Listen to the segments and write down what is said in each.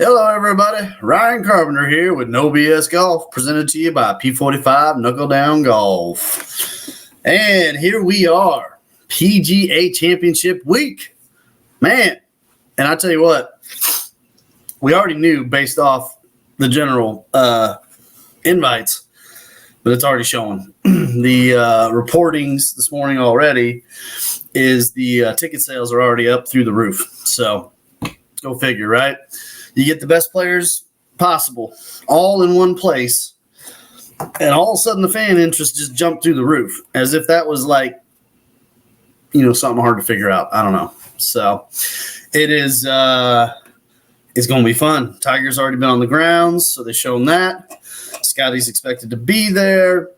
Hello, everybody. Ryan Carpenter here with No BS Golf, presented to you by P45 Knuckle Down Golf. And here we are, PGA Championship week. Man, and I tell you what, we already knew based off the general invites, but it's already showing. The reportings this morning already is the ticket sales are already up through the roof. So go figure, right? You get the best players possible all in one place, and all of a sudden the fan interest just jumped through the roof, as if that was like, something hard to figure out. I don't know. So it is it's going to be fun. Tiger's already been on the grounds, so they've shown that. Scotty's expected to be there.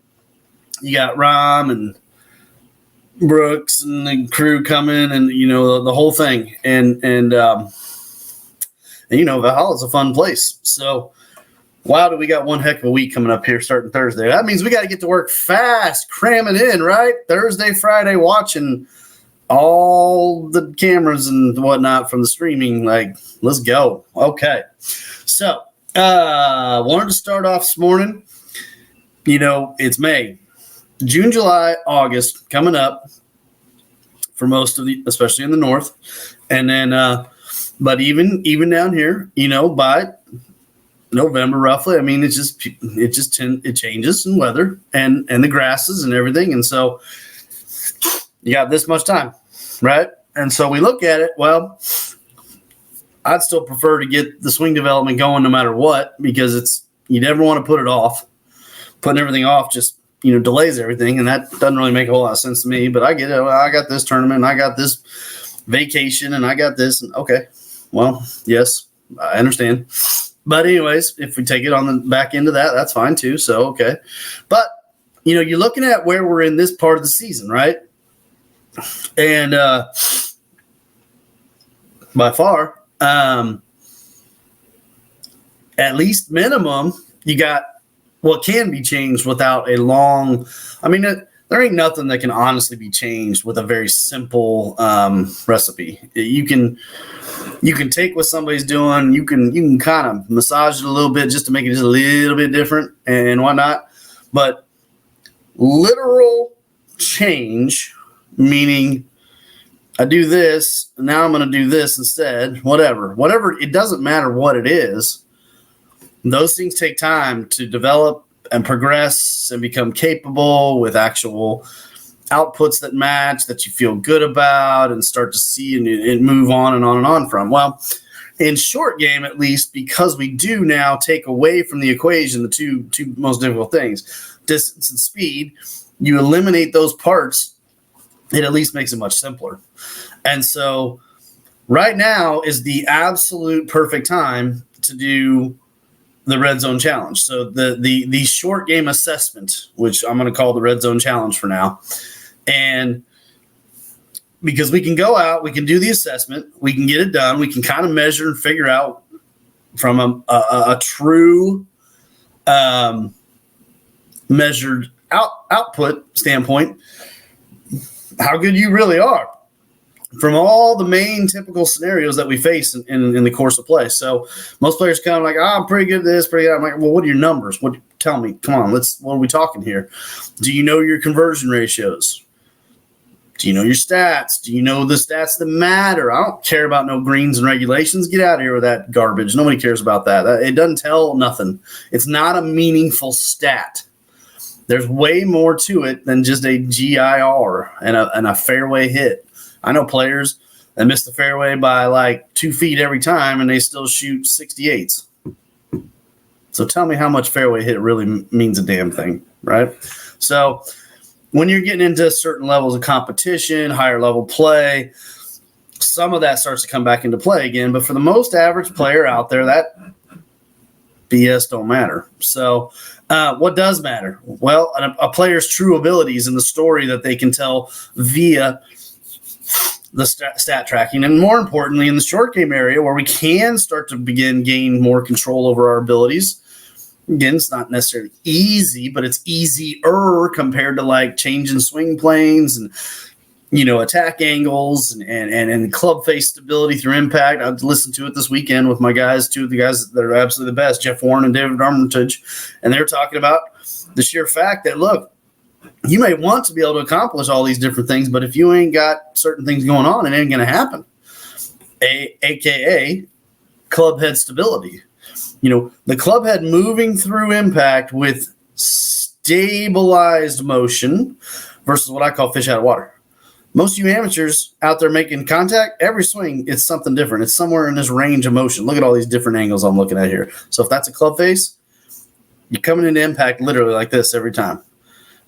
You got Rahm and Brooks and the crew coming, and the whole thing. And Valhalla's a fun place. So, wow, do we got one heck of a week coming up here starting Thursday. That means we got to get to work fast, cram it in, right? Thursday, Friday, watching all the cameras and whatnot from the streaming. Like, let's go. Okay. So, wanted to start off this morning. It's May. June, July, August coming up for most of especially in the north. And then, but even down here, by November roughly, I mean, it changes in weather and the grasses and everything. And so you got this much time, right? And so we look at it. Well, I'd still prefer to get the swing development going no matter what, because you never want to put it off. Putting everything off just, delays everything. And that doesn't really make a whole lot of sense to me, but I get it. Well, I got this tournament, and I got this vacation, and I got this. And okay. Well, yes, I understand. But anyways, if we take it on the back end of that, that's fine too. So, okay. But, you're looking at where we're in this part of the season, right? And by far, at least minimum, you got what can be changed without a long – I mean, there ain't nothing that can honestly be changed with a very simple recipe. You can take what somebody's doing. You can kind of massage it a little bit just to make it just a little bit different and whatnot. But literal change, meaning I do this, and now I'm going to do this instead, whatever. It doesn't matter what it is. Those things take time to develop and progress and become capable with actual outputs that match, that you feel good about and start to see and move on and on and on from. Well, in short game, at least, because we do now take away from the equation the two most difficult things, distance and speed, you eliminate those parts, it at least makes it much simpler. And so right now is the absolute perfect time to do the Red Zone Challenge. So the short game assessment, which I'm going to call the Red Zone Challenge for now. And because we can go out, we can do the assessment, we can get it done, we can kind of measure and figure out from a true measured output standpoint how good you really are from all the main typical scenarios that we face in the course of play. So most players kind of like, I'm pretty good at this, pretty good. I'm like, well, what are your numbers? Tell me, come on, what are we talking here? Do you know your conversion ratios? Do you know your stats? Do you know the stats that matter? I don't care about no greens and regulations. Get out of here with that garbage. Nobody cares about that. It doesn't tell nothing. It's not a meaningful stat. There's way more to it than just a GIR and a fairway hit. I know players that miss the fairway by like 2 feet every time, and they still shoot 68s. So tell me how much fairway hit really means a damn thing, right? So when you're getting into certain levels of competition, higher level play, some of that starts to come back into play again. But for the most average player out there, that BS don't matter. So what does matter? Well, a player's true abilities and the story that they can tell via the stat tracking, and more importantly, in the short game area where we can start to gain more control over our abilities. Again, it's not necessarily easy, but it's easier compared to like changing swing planes and attack angles and club face stability through impact. I've listened to it this weekend with my guys, two of the guys that are absolutely the best, Jeff Warren and David Armitage, and they're talking about the sheer fact that, look, you may want to be able to accomplish all these different things, but if you ain't got certain things going on, it ain't going to happen. AKA club head stability. The club head moving through impact with stabilized motion versus what I call fish out of water. Most of you amateurs out there making contact, every swing, it's something different. It's somewhere in this range of motion. Look at all these different angles I'm looking at here. So if that's a club face, you're coming into impact literally like this every time.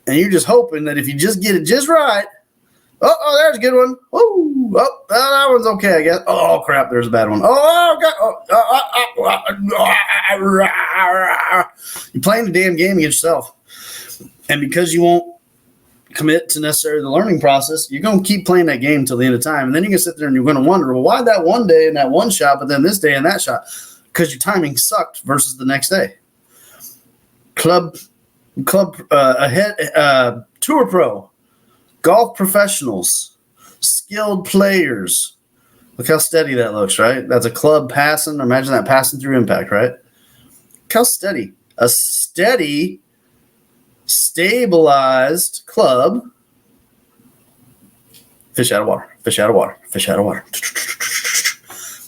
And you're just hoping that if you just get it just right, oh, there's a good one. Woo, that one's okay, I guess. Oh, crap, there's a bad one. You're playing the damn game against yourself. And because you won't commit to necessarily the learning process, you're going to keep playing that game till the end of time. And then you're going to sit there and you're going to wonder, well, why that one day and that one shot, but then this day and that shot? Because your timing sucked versus the next day. Tour pro, golf professionals, skilled players. Look how steady that looks, right? That's a club passing. Imagine that passing through impact, right? Look how steady. A steady, stabilized club. Fish out of water, fish out of water, fish out of water.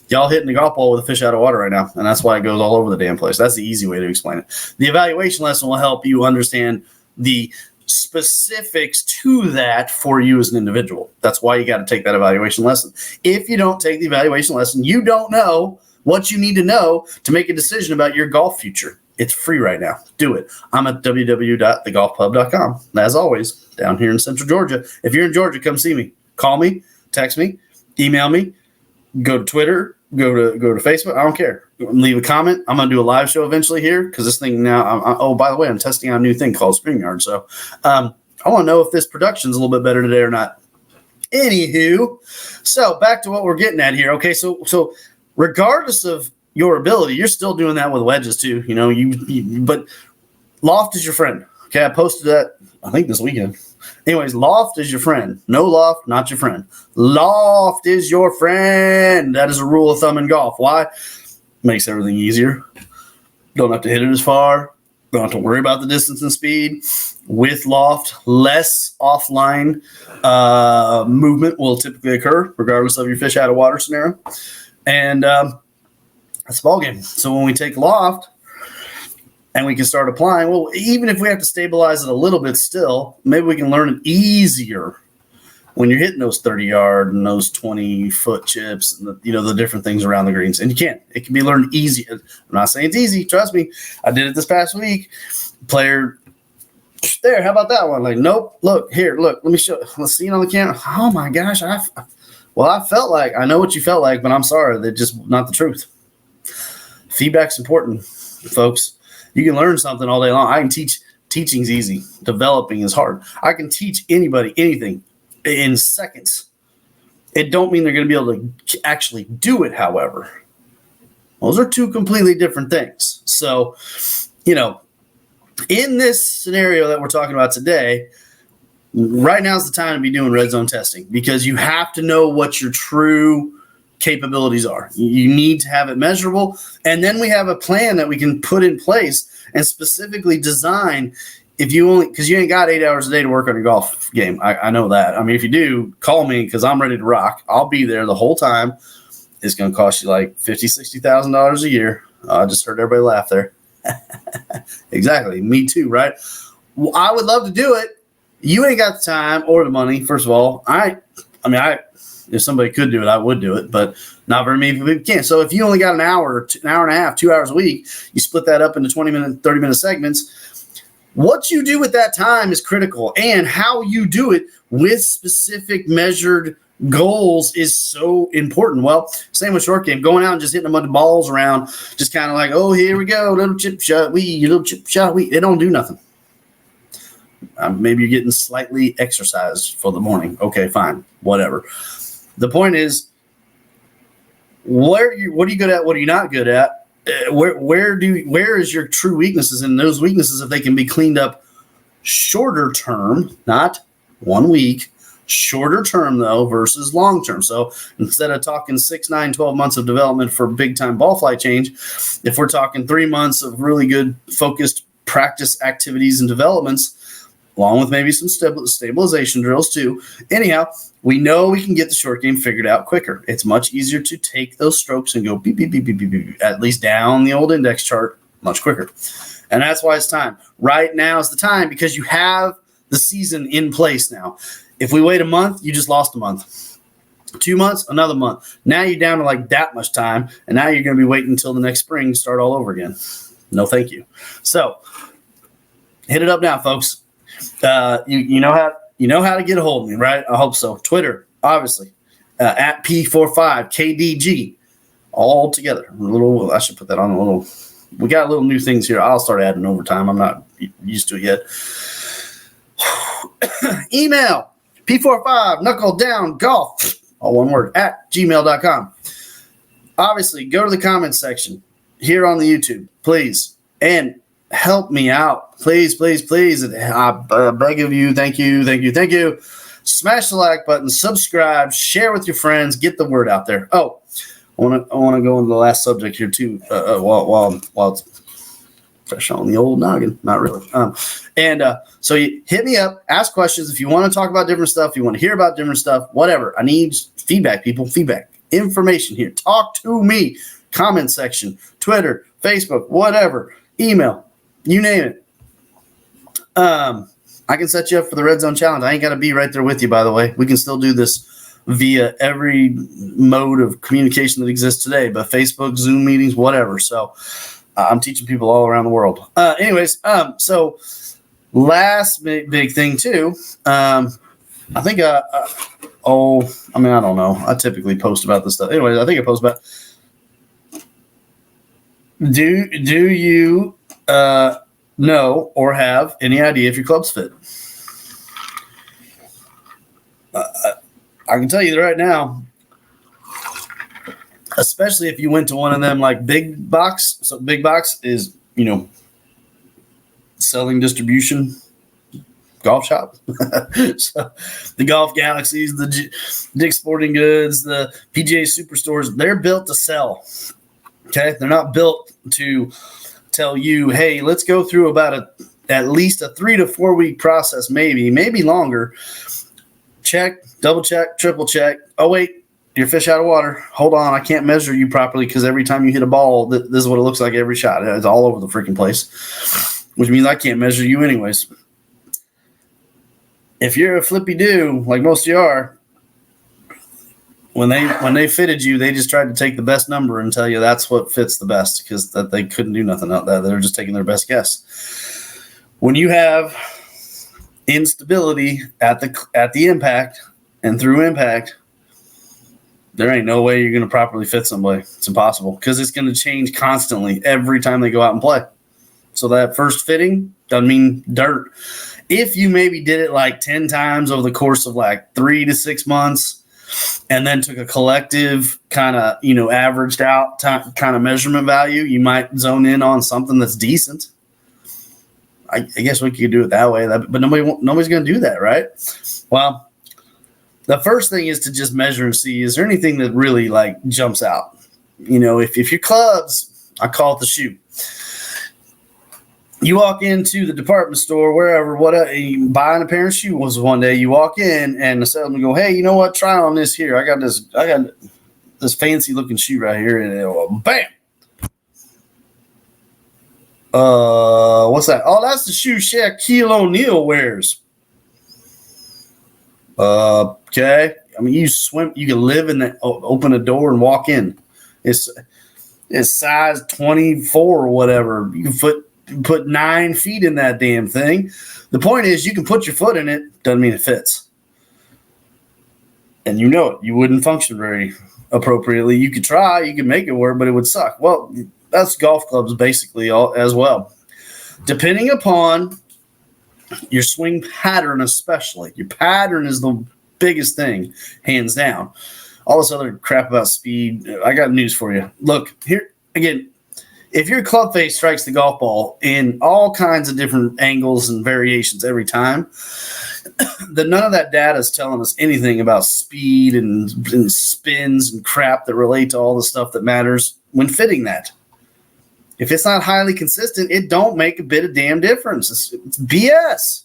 Y'all hitting the golf ball with a fish out of water right now, and that's why it goes all over the damn place. That's the easy way to explain it. The evaluation lesson will help you understand the specifics to that for you as an individual. That's why you got to take that evaluation lesson. If you don't take the evaluation lesson, you don't know what you need to know to make a decision about your golf future. It's free right now. Do it. I'm at www.thegolfpub.com. As always, down here in Central Georgia. If you're in Georgia, come see me. Call me, text me, email me, go to Twitter, go to Facebook. I don't care. Leave a comment. I'm going to do a live show eventually here because this thing now, by the way, I'm testing out a new thing called StreamYard. So I want to know if this production's a little bit better today or not. Anywho, so back to what we're getting at here. Okay, so regardless of your ability, you're still doing that with wedges too. But loft is your friend. Okay, I posted that, I think, this weekend. Anyways, loft is your friend. No loft, not your friend. Loft is your friend. That is a rule of thumb in golf. Why? Makes everything easier. Don't have to hit it as far. Don't have to worry about the distance and speed. With loft, less offline movement will typically occur, regardless of your fish out of water scenario. And that's the ball game. So when we take loft, and we can start applying, well, even if we have to stabilize it a little bit still, maybe we can learn it easier when you're hitting those 30-yard and those 20-foot chips and the different things around the greens. And you can. It can be learned easy. I'm not saying it's easy. Trust me. I did it this past week. Player, there, how about that one? Like, nope, look, here, look, let me show. Let's see it on the camera. Oh, my gosh. I felt like, I know what you felt like, but I'm sorry. That's just not the truth. Feedback's important, folks. You can learn something all day long. I can teach. Teaching's easy. Developing is hard. I can teach anybody anything in seconds. It don't mean they're going to be able to actually do it, however. Those are two completely different things. So, in this scenario that we're talking about today, right now is the time to be doing red zone testing because you have to know what your true capabilities are. You need to have it measurable, and then we have a plan that we can put in place and specifically design. If you because you ain't got 8 hours a day to work on your golf game. I know that. I mean, if you do, call me because I'm ready to rock. I'll be there the whole time. It's going to cost you like $50,000-$60,000 a year. I just heard everybody laugh there. Exactly. Me too, right? Well, I would love to do it. You ain't got the time or the money. First of all, if somebody could do it, I would do it, but not very many people can. So if you only got an hour and a half, 2 hours a week, you split that up into 20-minute, 30-minute segments. What you do with that time is critical, and how you do it with specific measured goals is so important. Well, same with short game, going out and just hitting a bunch of balls around, just kind of like, oh, here we go, little chip shot, little chip shot, it don't do nothing. Maybe you're getting slightly exercise for the morning. Okay, fine, whatever. The point is, what are you good at? What are you not good at? Where is your true weaknesses? And those weaknesses, if they can be cleaned up shorter term, not 1 week, Shorter term, though, versus long term. So instead of talking 6, 9, 12 months of development for big time ball flight change, if we're talking 3 months of really good focused practice activities and developments, along with maybe some stabilization drills too. Anyhow, we know we can get the short game figured out quicker. It's much easier to take those strokes and go beep, beep, beep, beep, beep, beep, at least down the old index chart much quicker. And that's why it's time. Right now is the time because you have the season in place now. If we wait a month, you just lost a month. 2 months, another month. Now you're down to like that much time, and now you're going to be waiting until the next spring to start all over again. No, thank you. So hit it up now, folks. You know how to get a hold of me, right? I hope so. Twitter, obviously, at P45KDG, all together. I should put that on a little. We got little new things here. I'll start adding over time. I'm not used to it yet. Email P45 knuckle down golf, all one word, at gmail.com. Obviously, go to the comments section here on the YouTube, please, and help me out. Please, please, please. I beg of you. Thank you, thank you, thank you. Smash the like button, subscribe, share with your friends, get the word out there. Oh, I want to go into the last subject here too. While it's fresh on the old noggin, not really. So you hit me up, ask questions if you want to talk about different stuff, you want to hear about different stuff, whatever. I need feedback, people. Feedback, information here. Talk to me. Comment section, Twitter, Facebook, whatever, email, you name it. I can set you up for the Red Zone Challenge. I ain't got to be right there with you, by the way. We can still do this via every mode of communication that exists today, but Facebook, Zoom meetings, whatever. So I'm teaching people all around the world. So last big thing too. I think, I don't know. I typically post about this stuff. Anyways, I think I post about, do you know or have any idea if your club's fit? I can tell you right now, especially if you went to one of them like big box. So big box is, selling distribution golf shop. So the Golf Galaxies, the Dick's Sporting Goods, the PGA Superstores, they're built to sell. Okay. They're not built to tell you, hey, let's go through about at least a 3 to 4 week process, maybe longer. Check, double check, triple check. Oh, wait, you're fish out of water. Hold on, I can't measure you properly because every time you hit a ball, this is what it looks like every shot. It's all over the freaking place, which means I can't measure you anyways. If you're a flippy-do, like most of you are, when they fitted you, they just tried to take the best number and tell you that's what fits the best because that they couldn't do nothing out there. They're just taking their best guess. When you have instability at the impact and through impact, there ain't no way you're going to properly fit somebody. It's impossible because it's going to change constantly every time they go out and play. So that first fitting doesn't mean dirt. If you maybe did it like 10 times over the course of like 3 to 6 months and then took a collective kind of, averaged out kind of measurement value, you might zone in on something that's decent. I guess we could do it that way, but nobody's going to do that, right? Well, the first thing is to just measure and see, is there anything that really like jumps out? If your clubs, I call it the shoe. You walk into the department store, wherever, you buying a pair of shoes one day, you walk in and the salesman go, hey, you know what? Try on this here. I got this fancy looking shoe right here. And bam. What's that? Oh, that's the shoe Shaquille O'Neal wears. Okay. I mean, you can live in that, open a door and walk in. It's size 24 or whatever. You can put 9 feet in that damn thing. The point is you can put your foot in it. Doesn't mean it fits. And it. You wouldn't function very appropriately. You could try. You could make it work, but it would suck. Well, that's golf clubs basically as well. Depending upon your swing pattern, especially. Your pattern is the biggest thing, hands down. All this other crap about speed, I got news for you. Look, here, again, if your club face strikes the golf ball in all kinds of different angles and variations every time, then none of that data is telling us anything about speed and spins and crap that relate to all the stuff that matters when fitting that. If it's not highly consistent, it don't make a bit of damn difference. It's BS.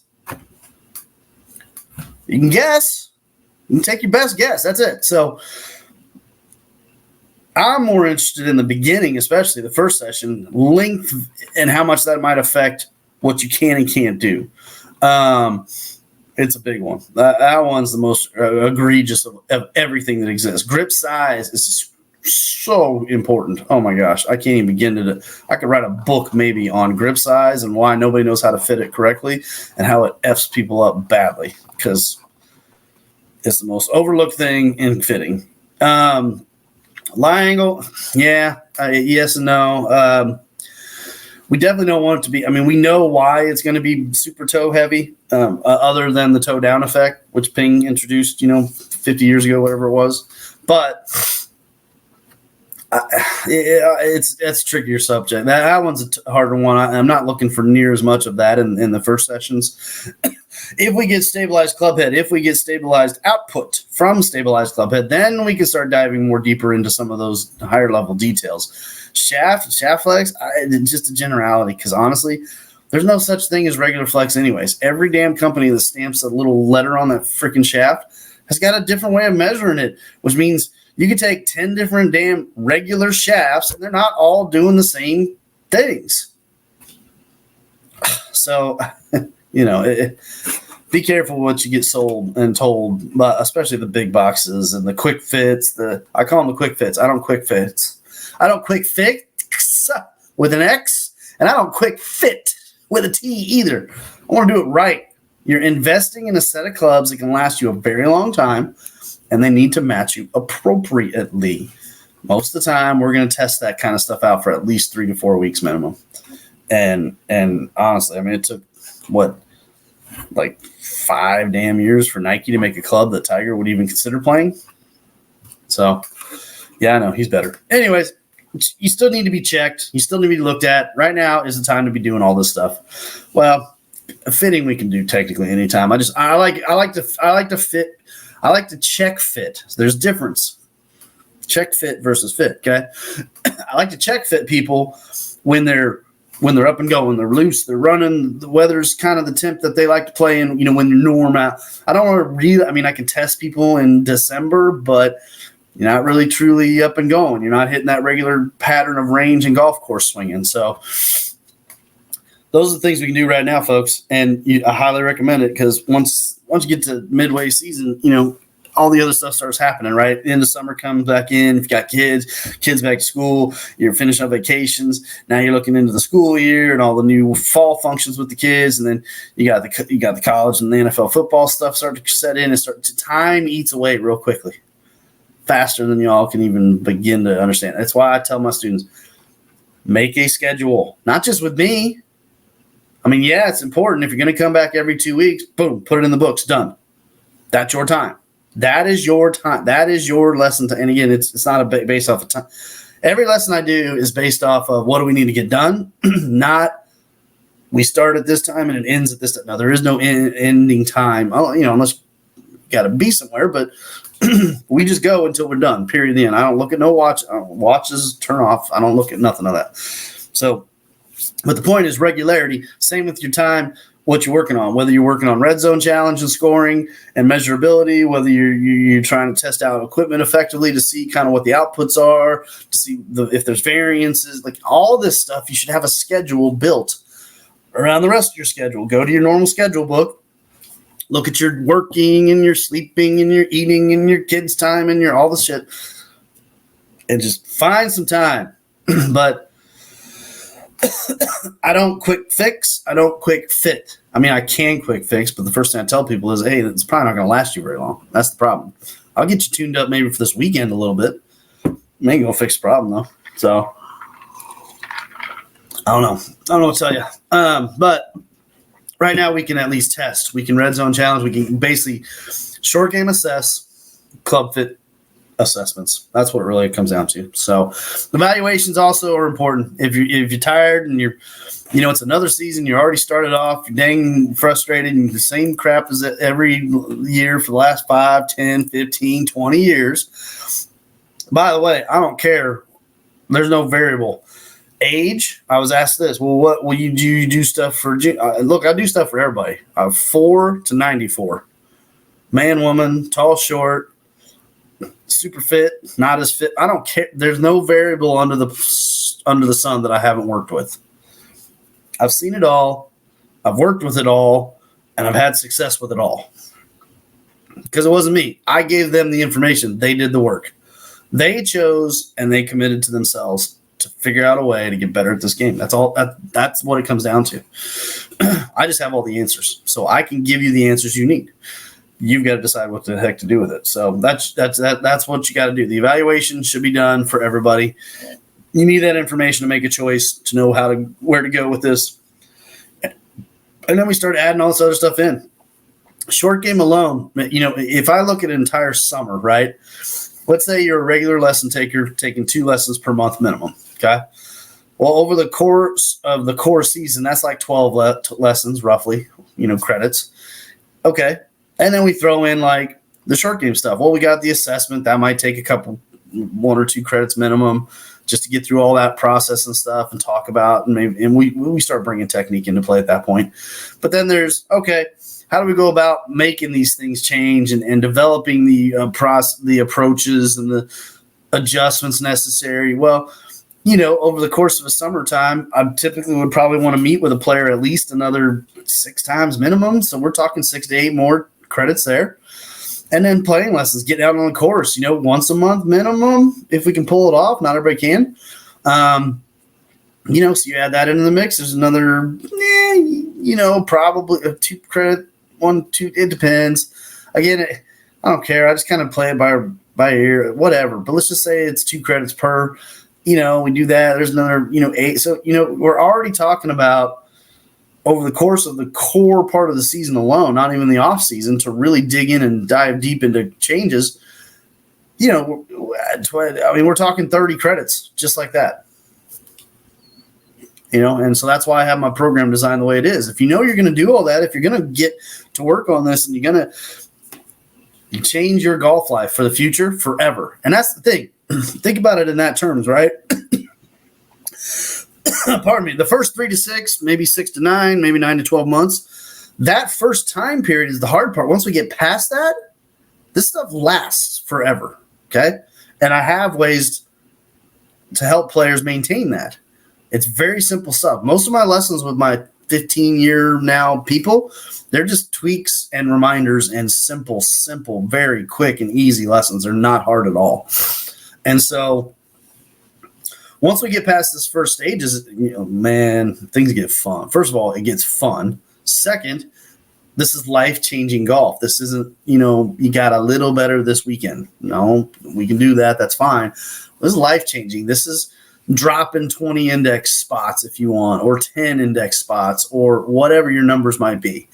You can guess. You can take your best guess. That's it. So I'm more interested in the beginning, especially the first session, length and how much that might affect what you can and can't do. It's a big one. That one's the most egregious of everything that exists. Grip size is so important. Oh my gosh, I can't even begin to. I could write a book maybe on grip size and why nobody knows how to fit it correctly and how it F's people up badly because it's the most overlooked thing in fitting. Lie angle, yeah, yes and no. We definitely don't want it to be. I mean, we know why it's going to be super toe heavy, other than the toe down effect, which Ping introduced, 50 years ago, whatever it was. But it's a trickier subject. That one's a harder one. I'm not looking for near as much of that in the first sessions. If we get stabilized club head, if we get stabilized output from stabilized club head, then we can start diving more deeper into some of those higher level details. Shaft flex, just a generality, because honestly, there's no such thing as regular flex anyways. Every damn company that stamps a little letter on that freaking shaft has got a different way of measuring it, which means you could take 10 different damn regular shafts, and they're not all doing the same things. So, be careful what you get sold and told, but especially the big boxes and the quick fits. I call them the quick fits. I don't quick fits. I don't quick fix with an X, and I don't quick fit with a T either. I want to do it right. You're investing in a set of clubs that can last you a very long time, and they need to match you appropriately. Most of the time, we're going to test that kind of stuff out for at least 3 to 4 weeks minimum. And honestly, I mean, it took, like 5 damn years for Nike to make a club that Tiger would even consider playing. So, yeah, I know, he's better. Anyways, you still need to be checked. You still need to be looked at. Right now is the time to be doing all this stuff. Well, fitting we can do technically anytime. I like to fit. I like to check fit. So there's a difference. Check fit versus fit. Okay. I like to check fit people when they're up and going, they're loose, they're running, the weather's kind of the temp that they like to play in, when you're norm out. I don't want to really, I can test people in December, but you're not really truly up and going. You're not hitting that regular pattern of range and golf course swinging. So those are the things we can do right now, folks. And I highly recommend it because once you get to midway season, all the other stuff starts happening, right? The end of summer comes back in. If you got kids back to school, you're finishing up vacations. Now you're looking into the school year and all the new fall functions with the kids. And then you got the college and the NFL football stuff start to set in, and time eats away real quickly, faster than y'all can even begin to understand. That's why I tell my students, make a schedule, not just with me. Yeah, it's important. If you're going to come back every 2 weeks, boom, put it in the books, done. That's your time. That is your time. That is your lesson. And again, it's not based off of time. Every lesson I do is based off of what do we need to get done, not we start at this time and it ends at this time. Now, there is no ending time, unless you got to be somewhere, but we just go until we're done, period, the end. I don't look at no watch. Watches turn off. I don't look at nothing of that. So, but the point is regularity. Same with your time, what you're working on, whether you're working on red zone challenge and scoring and measurability, whether you're trying to test out equipment effectively to see kind of what the outputs are, to see if there's variances, like all this stuff, you should have a schedule built around the rest of your schedule. Go to your normal schedule book, look at your working and your sleeping and your eating and your kids' time and your all the shit, and just find some time. But I don't quick fix. I don't quick fit. I can quick fix, but the first thing I tell people is, hey, it's probably not going to last you very long. That's the problem. I'll get you tuned up maybe for this weekend a little bit. Ain't going to fix the problem, though. So, I don't know what to tell you. But right now we can at least test. We can red zone challenge. We can basically short game assess, club fit, assessments. That's what it really comes down to. So evaluations also are important. If you're tired and it's another season, you already started off, you're dang frustrated and the same crap as every year for the last 5, 10, 15, 20 years. By the way, I don't care. There's no variable. Age, I was asked this. Well, what will you do? You do stuff for look, I do stuff for everybody. 4 to 94. Man, woman, tall, short, super fit, not as fit. I don't care. There's no variable under the sun that I haven't worked with. I've seen it all. I've worked with it all, and I've had success with it all. Because it wasn't me. I gave them the information. They did the work. They chose and they committed to themselves to figure out a way to get better at this game. That's all. That's what it comes down to. I just have all the answers, so I can give you the answers you need. You've got to decide what the heck to do with it. So that's what you got to do. The evaluation should be done for everybody. You need that information to make a choice, to know where to go with this. And then we start adding all this other stuff in. Short game alone, if I look at an entire summer, right? Let's say you're a regular lesson taker taking 2 lessons per month minimum, okay? Well, over the course of the core season, that's like 12 lessons roughly, credits. Okay. And then we throw in like the short game stuff. Well, we got the assessment. That might take 1 or 2 credits minimum just to get through all that process and stuff and talk about. And we start bringing technique into play at that point. But then there's, okay, how do we go about making these things change and developing the approaches and the adjustments necessary? Well, over the course of a summertime, I typically would probably want to meet with a player at least another 6 times minimum. So we're talking 6 to 8 more credits there. And then playing lessons, get out on the course, once a month minimum, if we can pull it off. Not everybody can. So you add that into the mix. There's another, probably a 2 credit, 1, 2. It depends. Again, I don't care. I just kind of play it by ear, whatever. But let's just say it's 2 credits per. We do that. There's another, 8. So, we're already talking about over the course of the core part of the season alone, not even the off season, to really dig in and dive deep into changes. We're talking 30 credits just like that. And so that's why I have my program designed the way it is. If you're going to do all that, if you're going to get to work on this and you're going to change your golf life for the future forever. And that's the thing. Think about it in that terms, right? Pardon me. The first 3 to 6, maybe 6 to 9, maybe 9 to 12 months. That first time period is the hard part. Once we get past that, this stuff lasts forever. Okay. And I have ways to help players maintain that. It's very simple stuff. Most of my lessons with my 15-year now people, they're just tweaks and reminders and simple, very quick and easy lessons. They're not hard at all. And so once we get past this first stages, things get fun. First of all, it gets fun. Second, this is life-changing golf. This isn't, you got a little better this weekend. No, we can do that. That's fine. This is life-changing. This is dropping 20 index spots if you want, or 10 index spots, or whatever your numbers might be.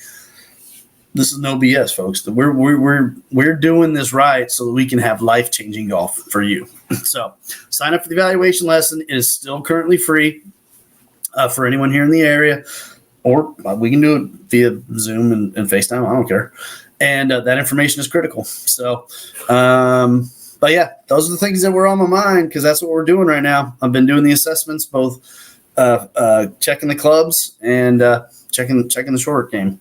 This is no BS, folks. We're doing this right so that we can have life-changing golf for you. So sign up for the evaluation lesson. It is still currently free for anyone here in the area, or we can do it via Zoom and FaceTime. I don't care. And that information is critical. So, but yeah, those are the things that were on my mind because that's what we're doing right now. I've been doing the assessments, both checking the clubs and checking the short game.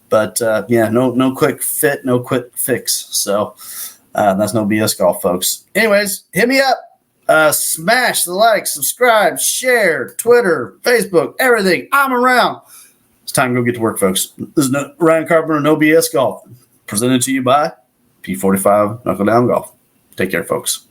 But no quick fit, no quick fix. So that's no BS golf, folks. Anyways, hit me up. Smash the like, subscribe, share, Twitter, Facebook, everything. I'm around. It's time to go get to work, folks. This is Ryan Carpenter, No BS Golf, presented to you by P45 Knuckle Down Golf. Take care, folks.